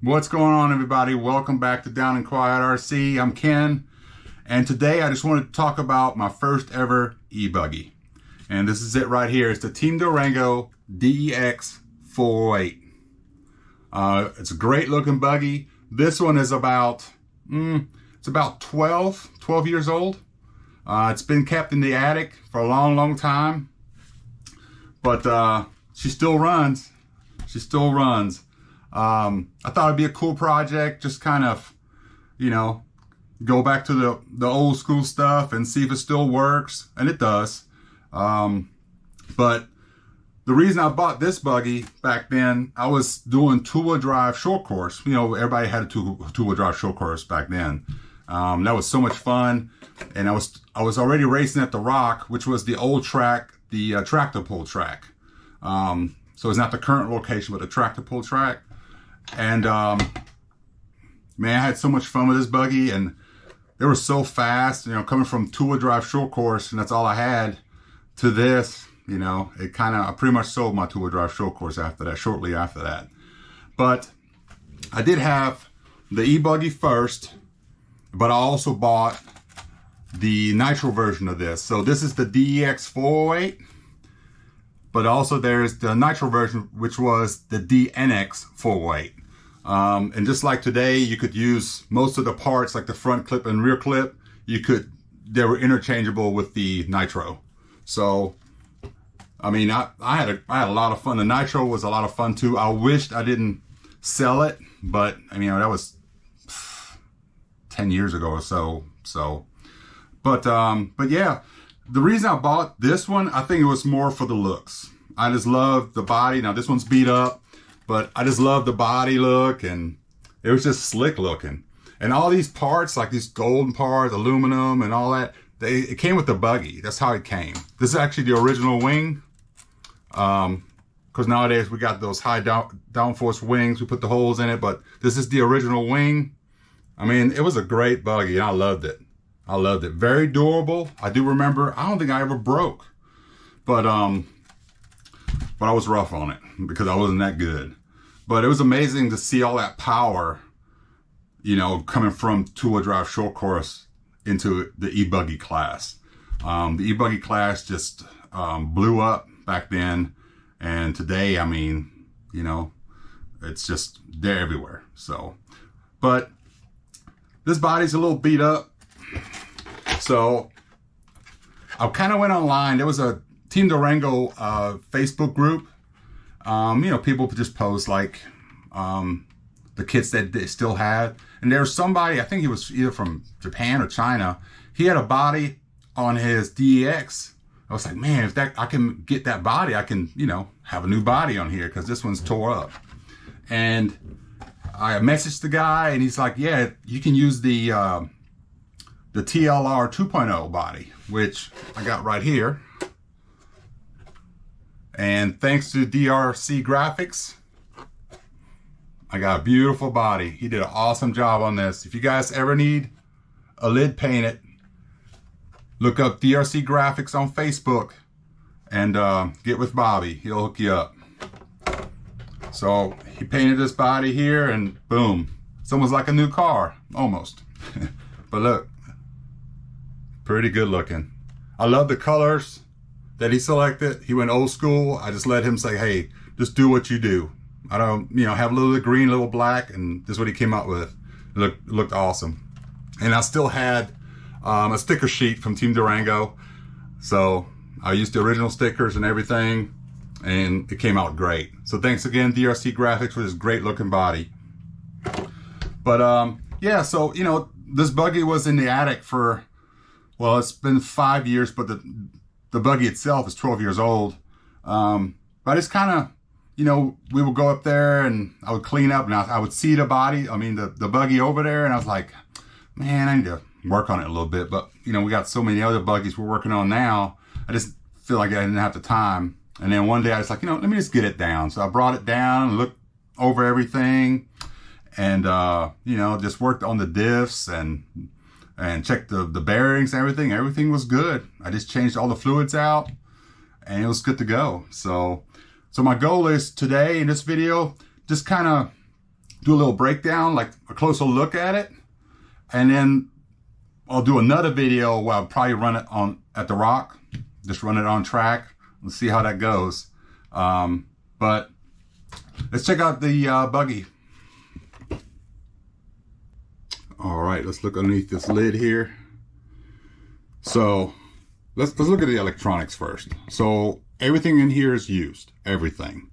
What's going on, everybody? Welcome back to Down and Quiet RC. I'm Ken, and today I just wanted to talk about my first ever e-buggy. And this is it right here. It's the Team Durango DEX 408. It's a great looking buggy. This one is about, it's about 12 years old. It's been kept in the attic for a long time, but she still runs. She still runs. I thought it'd be a cool project, just kind of, you know, go back to the old school stuff and see if it still works, and it does. But the reason I bought this buggy back then, I was doing two-wheel drive short course. You know, everybody had a two-wheel drive short course back then. That was so much fun, and I was already racing at the Rock, which was the old track, the tractor pull track. So it's not the current location, but the tractor pull track. And man, I had so much fun with this buggy, and they were so fast, you know, coming from two-wheel drive short course, and that's all I had, to this, you know, I pretty much sold my two-wheel drive short course after that, shortly after that. But I did have the e-buggy first, but I also bought the nitro version of this. So this is the DEX 408, but also there's the nitro version, which was the DNX 408. And just like today, you could use most of the parts, like the front clip and rear clip, they were interchangeable with the nitro. So, I mean, I had a lot of fun. The nitro was a lot of fun too. I wished I didn't sell it, but I mean, that was 10 years ago or so. But yeah, the reason I bought this one, I think it was more for the looks. I just love the body. Now this one's beat up, but I just love the body look, and it was just slick looking. And all these parts, like these golden parts, aluminum and all that, it came with the buggy. That's how it came. This is actually the original wing. Because nowadays we got those high downforce wings. We put the holes in it, but this is the original wing. I mean, it was a great buggy, and I loved it. I loved it. Very durable. I do remember, I don't think I ever broke. But I was rough on it because I wasn't that good. But it was amazing to see all that power, you know, coming from two-wheel drive short course into the e-buggy class. The e-buggy class just blew up back then. And today, I mean, you know, it's just, they're everywhere. So, but this body's a little beat up. So I kind of went online. There was a Team Durango Facebook group. You know, people just post like the kits that they still had. And there was somebody, I think he was either from Japan or China. He had a body on his DEX. I was like, man, if I can get that body, I can, you know, have a new body on here, because this one's tore up. And I messaged the guy, and he's like, yeah, you can use the TLR 2.0 body, which I got right here. And thanks to DRC Graphics, I got a beautiful body. He did an awesome job on this. If you guys ever need a lid painted, look up DRC Graphics on Facebook and get with Bobby. He'll hook you up. So he painted this body here, and boom. It's almost like a new car, almost. But look, pretty good looking. I love the colors that he selected. He went old school. I just let him say, hey, just do what you do. I don't, you know, have a little of green, a little black, and this is what he came out with. It looked awesome. And I still had a sticker sheet from Team Durango. So I used the original stickers and everything, and it came out great. So thanks again, DRC Graphics, for this great looking body. But yeah, so, you know, this buggy was in the attic for, well, it's been 5 years, but the buggy itself is 12 years old. But it's kind of, you know, we would go up there and I would clean up, and I would see the body, I mean, the buggy over there, and I was like, man, I need to work on it a little bit. But, you know, we got so many other buggies we're working on now. I just feel like I didn't have the time. And then one day I was like, you know, let me just get it down. So I brought it down and looked over everything, and, you know, just worked on the diffs and checked the bearings and everything. Everything was good. I just changed all the fluids out, and it was good to go. So my goal is today in this video, just kind of do a little breakdown, like a closer look at it. And then I'll do another video where I'll probably run it on at the Rock. Just run it on track. Let's see how that goes. But let's check out the buggy. All right, let's look underneath this lid here. So let's look at the electronics first. So everything in here is used, everything.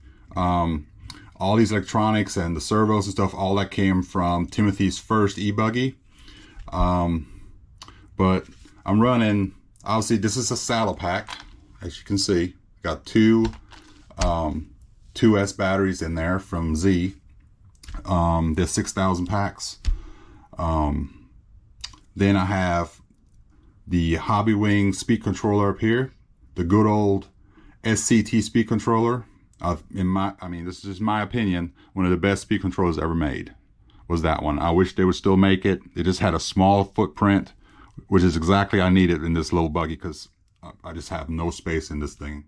All these electronics and the servos and stuff, all that came from Timothy's first e-buggy. But I'm running, obviously this is a saddle pack, as you can see. Got two 2S batteries in there from Z. There's 6,000 packs. Then I have the Hobbywing speed controller up here, the good old SCT speed controller. This is just my opinion, one of the best speed controllers ever made was that one. I wish they would still make it. It just had a small footprint, which is exactly I needed in this little buggy because I just have no space in this thing.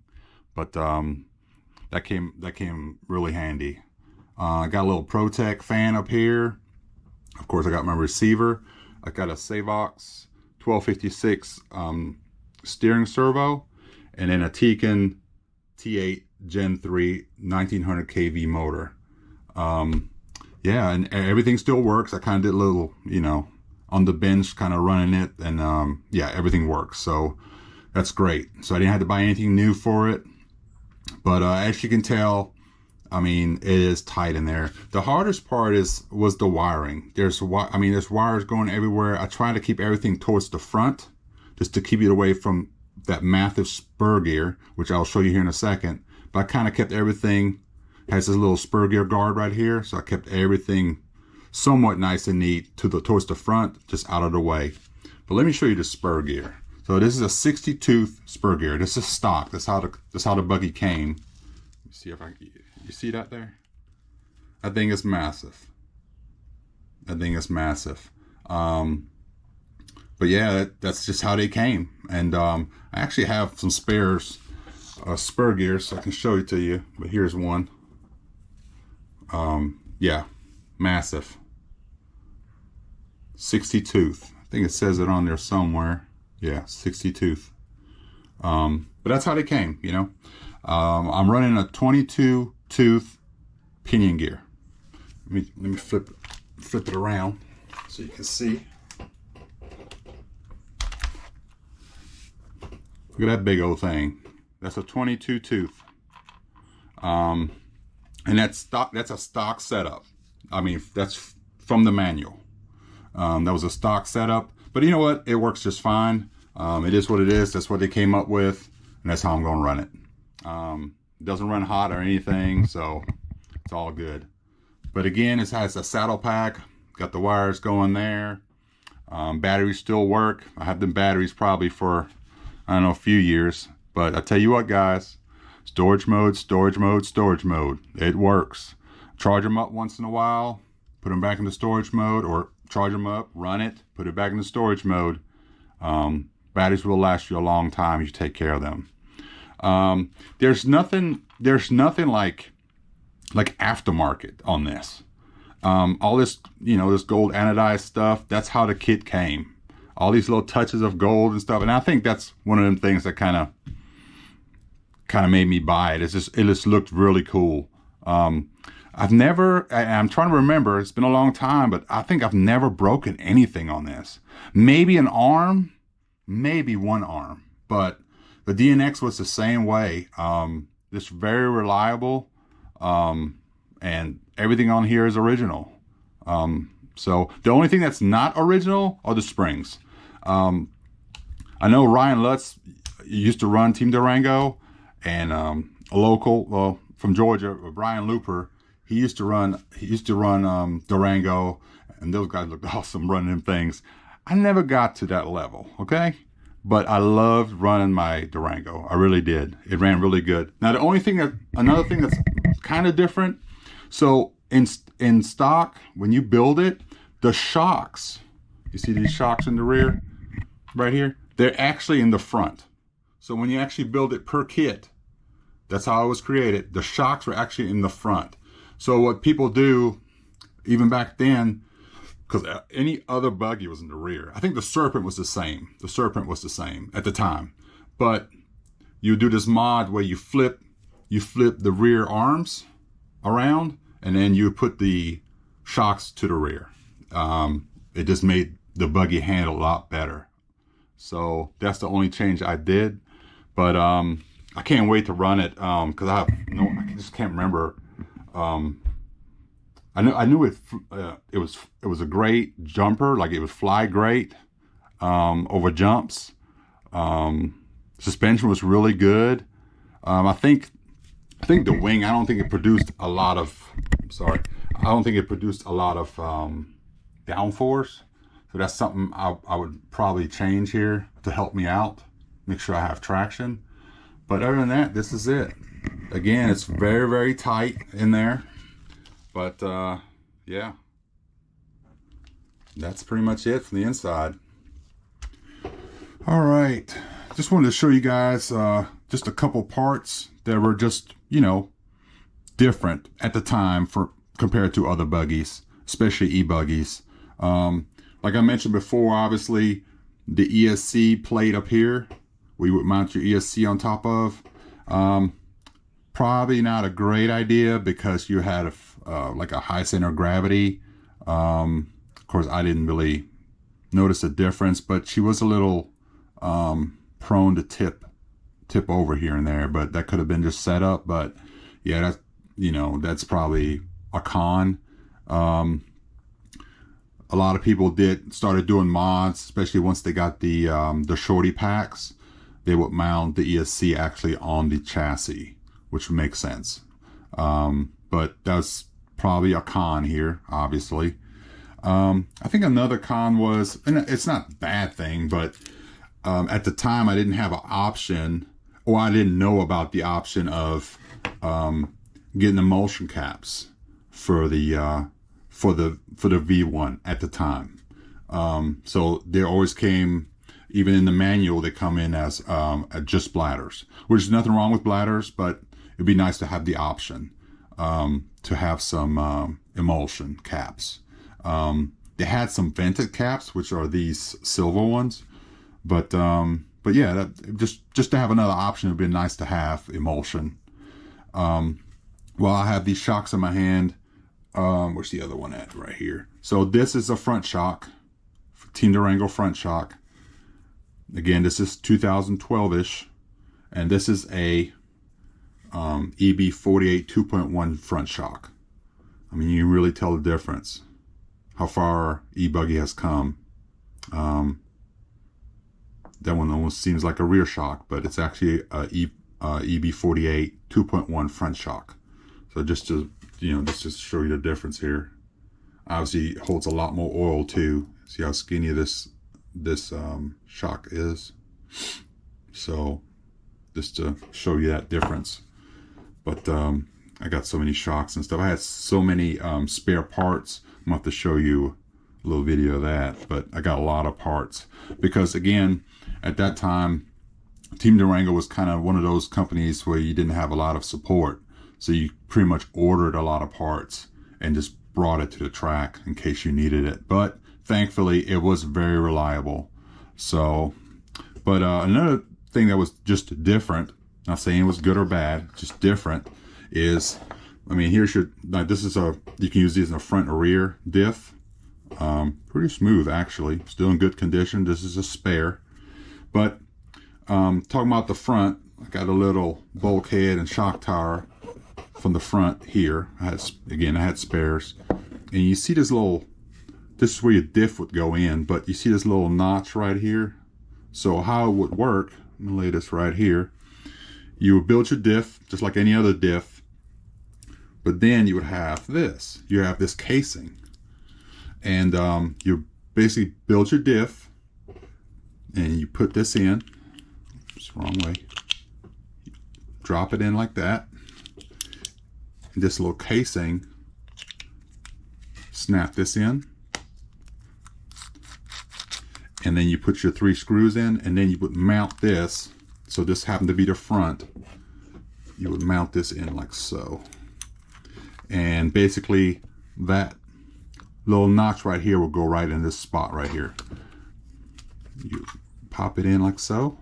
But that came really handy. I got a little ProTech fan up here. Of course, I got my receiver. I got a Savox 1256 steering servo, and then a Tekin T8 Gen 3 1900 kV motor. Yeah, and everything still works. I kind of did a little, on the bench, kind of running it, and yeah, everything works. So that's great. So I didn't have to buy anything new for it. But as you can tell, it is tight in there. The hardest part was the wiring. There's wires going everywhere. I try to keep everything towards the front, just to keep it away from that massive spur gear, which I'll show you here in a second. But I kind of kept everything, has this little spur gear guard right here. So I kept everything somewhat nice and neat towards the front, just out of the way. But let me show you the spur gear. So this is a 60 tooth spur gear. This is stock. That's how the buggy came. Let me see if you see that there? That thing is massive. That thing is massive. But yeah, that's just how they came. And I actually have some spares, spur gears, so I can show it to you. But here's one. Yeah, massive. 60 tooth. I think it says it on there somewhere. Yeah, 60 tooth. But that's how they came, I'm running a 22 tooth pinion gear. Let me flip it around so you can see. Look at that big old thing. That's a 22 tooth. And that's a stock setup. That's from the manual. That was a stock setup. But you know what? It works just fine. It is what it is. That's what they came up with. And that's how I'm going to run it. It doesn't run hot or anything, so it's all good. But again, it has a saddle pack. Got the wires going there. Batteries still work. I have the batteries probably for, I don't know, a few years. But I tell you what, guys. Storage mode, storage mode, storage mode. It works. Charge them up once in a while. Put them back into storage mode, or charge them up, run it, put it back into storage mode. Batteries will last you a long time if you take care of them. There's nothing like aftermarket on this. All this, this gold anodized stuff, that's how the kit came. All these little touches of gold and stuff. And I think that's one of them things that kind of made me buy it. It just looked really cool. I'm trying to remember, it's been a long time, but I think I've never broken anything on this. Maybe an arm, maybe one arm, but the DNX was the same way. It's very reliable, and everything on here is original. So the only thing that's not original are the springs. I know Ryan Lutz used to run Team Durango, and a local, from Georgia, Brian Looper, he used to run Durango, and those guys looked awesome running them things. I never got to that level, okay? But I loved running my Durango. I really did. It ran really good. Now, another thing that's kind of different. So in stock, when you build it, the shocks, you see these shocks in the rear, right here? They're actually in the front. So when you actually build it per kit, that's how it was created. The shocks were actually in the front. So what people do, even back then, because any other buggy was in the rear. I think the Serpent was the same. The Serpent was the same at the time. But you do this mod where you flip the rear arms around, and then you put the shocks to the rear. It just made the buggy handle a lot better. So that's the only change I did. But I can't wait to run it because I just can't remember. I knew it was a great jumper, like it would fly great over jumps. Suspension was really good. I think the wing, I don't think it produced a lot of, I don't think it produced a lot of downforce. So that's something I would probably change here to help me out, make sure I have traction. But other than that, this is it. Again, it's very, very tight in there. But yeah, that's pretty much it from the inside. All right, just wanted to show you guys just a couple parts that were just, you know, different at the time compared to other buggies, especially e-buggies. Like I mentioned before, obviously the ESC plate up here, we would mount your ESC on top of. Probably not a great idea because you had like a high center of gravity. Of course, I didn't really notice a difference, but she was a little prone to tip over here and there. But that could have been just set up. But yeah, that's, you know, that's probably a con. A lot of people started doing mods, especially once they got the shorty packs. They would mount the ESC actually on the chassis, which would make sense. But that's probably a con here, obviously. I think another con was, and it's not a bad thing, but at the time I didn't have an option, or I didn't know about the option of getting emulsion caps for the V1 at the time. So they always came, even in the manual, they come in as just bladders, which is nothing wrong with bladders, but it'd be nice to have the option to have some emulsion caps. They had some vented caps, which are these silver ones, but yeah, just to have another option would be nice to have emulsion. Well, I have these shocks in my hand. Where's the other one at? Right here. So this is a front shock, Team Durango front shock. Again, this is 2012-ish, and this is a EB48 2.1 front shock. I mean, you really tell the difference, how far e-buggy has come. That one almost seems like a rear shock, but it's actually a EB48 2.1 front shock. So just to, you know, just to show you the difference here. Obviously, it holds a lot more oil too. See how skinny this shock is. So just to show you that difference. But I got so many shocks and stuff. I had so many spare parts. I'm gonna have to show you a little video of that. But I got a lot of parts because, again, at that time, Team Durango was kind of one of those companies where you didn't have a lot of support. So you pretty much ordered a lot of parts and just brought it to the track in case you needed it. But thankfully, it was very reliable. So, but another thing that was just different, not saying it was good or bad, just different, is, I mean, here's your, like, this is you can use these in a front or rear diff. Pretty smooth, actually. Still in good condition. This is a spare. But talking about the front, I got a little bulkhead and shock tower from the front here. I had spares. And you see this is where your diff would go in, but you see this little notch right here. So how it would work, I'm gonna lay this right here. You would build your diff just like any other diff, but then you would have this. You have this casing. And you basically build your diff, and you put this in. It's the wrong way. You drop it in like that. And this little casing, snap this in. And then you put your 3 screws in, and then you would mount this. So this happened to be the front. You would mount this in like so. And basically that little notch right here will go right in this spot right here. You pop it in like so.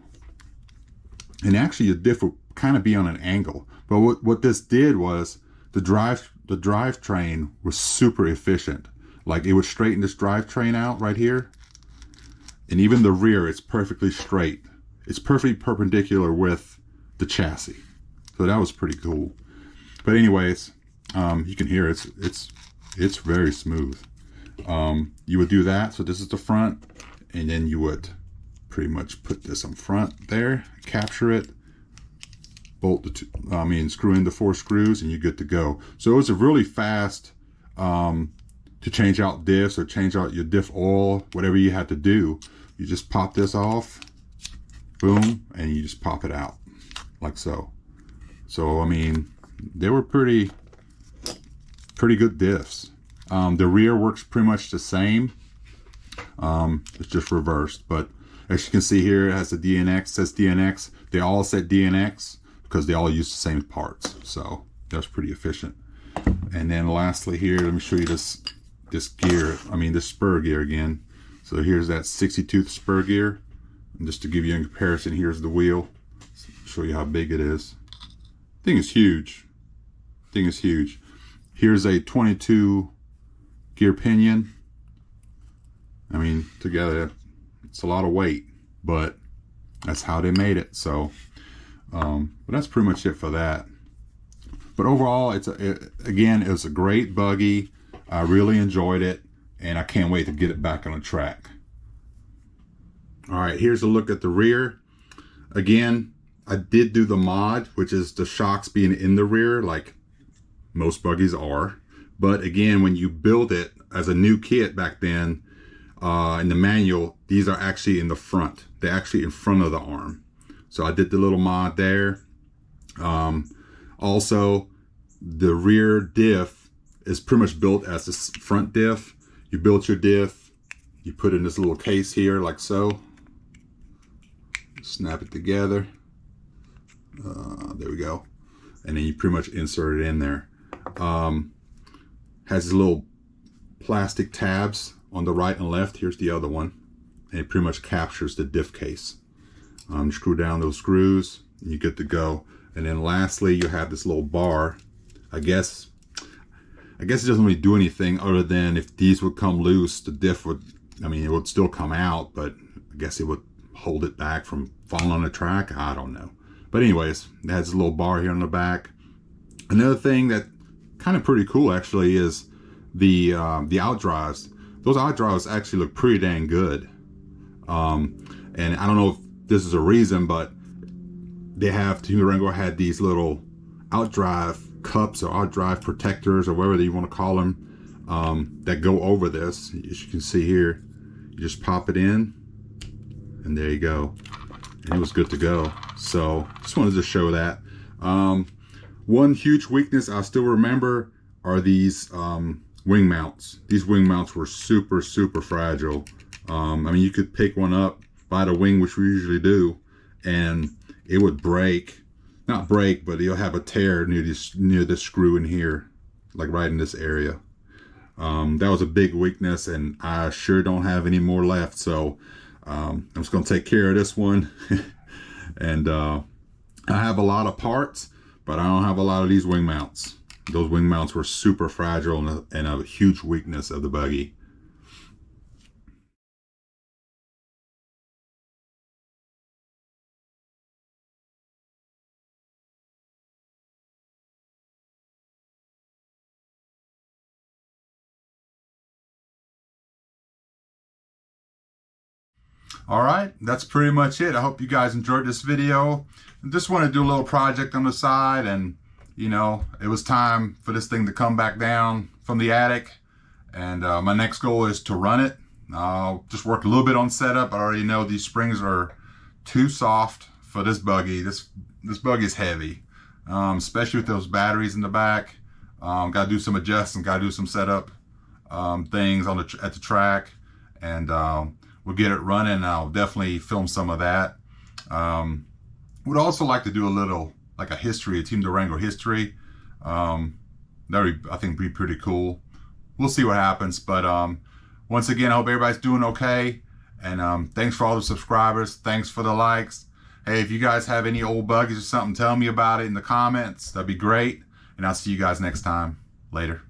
And actually the diff will kind of be on an angle. But what this did was the drivetrain was super efficient. Like it would straighten this drivetrain out right here. And even the rear, it's perfectly straight. It's perfectly perpendicular with the chassis. So that was pretty cool. But anyways, you can hear it's very smooth. You would do that. So this is the front, and then you would pretty much put this on front there, capture it, bolt the two, screw in the 4 screws, and you're good to go. So it was a really fast to change out diffs or change out your diff oil, whatever you had to do. You just pop this off, boom, and you just pop it out like so. So I mean, they were pretty good diffs. The rear works pretty much the same. It's just reversed, but as you can see here, it has the DNX, says DNX. They all said DNX because they all use the same parts. So that's pretty efficient. And then lastly here, let me show you this gear, this spur gear again. So here's that 60-tooth spur gear. And just to give you a comparison, here's the wheel. Show you how big it is. Thing is huge. Thing is huge. Here's a 22 gear pinion. Together it's a lot of weight, but that's how they made it. So but that's pretty much it for that. But overall, it was a great buggy. I really enjoyed it, and I can't wait to get it back on the track. All right, here's a look at the rear. Again, I did do the mod, which is the shocks being in the rear, like most buggies are. But again, when you build it as a new kit back then, in the manual, these are actually in the front. They're actually in front of the arm. So I did the little mod there. Also, the rear diff is pretty much built as this front diff. You build your diff, you put it in this little case here like so. Snap it together. There we go. And then you pretty much insert it in there. Has these little plastic tabs on the right and left. Here's the other one. And it pretty much captures the diff case. Screw down those screws and you're good to go. And then lastly, you have this little bar. I guess it doesn't really do anything other than if these would come loose, the diff would, it would still come out, but I guess it would hold it back from falling on the track. I don't know. But anyways, it has a little bar here on the back. Another thing that kind of pretty cool actually is the outdrives. Those outdrives actually look pretty dang good. And I don't know if this is a reason, but Team Durango had these little outdrive cups or outdrive protectors or whatever you want to call them, that go over this. As you can see here, you just pop it in and there you go. And it was good to go. So just wanted to show that. One huge weakness I still remember are these wing mounts. These wing mounts were super fragile. You could pick one up by the wing, which we usually do, and it would break. Not break, but you'll have a tear near this screw in here, like right in this area. That was a big weakness, and I sure don't have any more left. So I'm just gonna take care of this one. And I have a lot of parts, but I don't have a lot of these wing mounts. Those wing mounts were super fragile and a huge weakness of the buggy. All right, that's pretty much it. I hope you guys enjoyed this video. I just want to do a little project on the side, and it was time for this thing to come back down from the attic. And my next goal is to run it. I'll just work a little bit on setup. I already know these springs are too soft for this buggy. This buggy is heavy, especially with those batteries in the back. Got to do some adjusting, got to do some setup things on at the track, and we'll get it running. I'll definitely film some of that. Would also like to do a little, like a history, a Team Durango history. That would, I think, be pretty cool. we'll see what happens. But once again, I hope everybody's doing okay. And thanks for all the subscribers. Thanks for the likes. Hey, if you guys have any old buggies or something, tell me about it in the comments. That'd be great. And I'll see you guys next time. Later.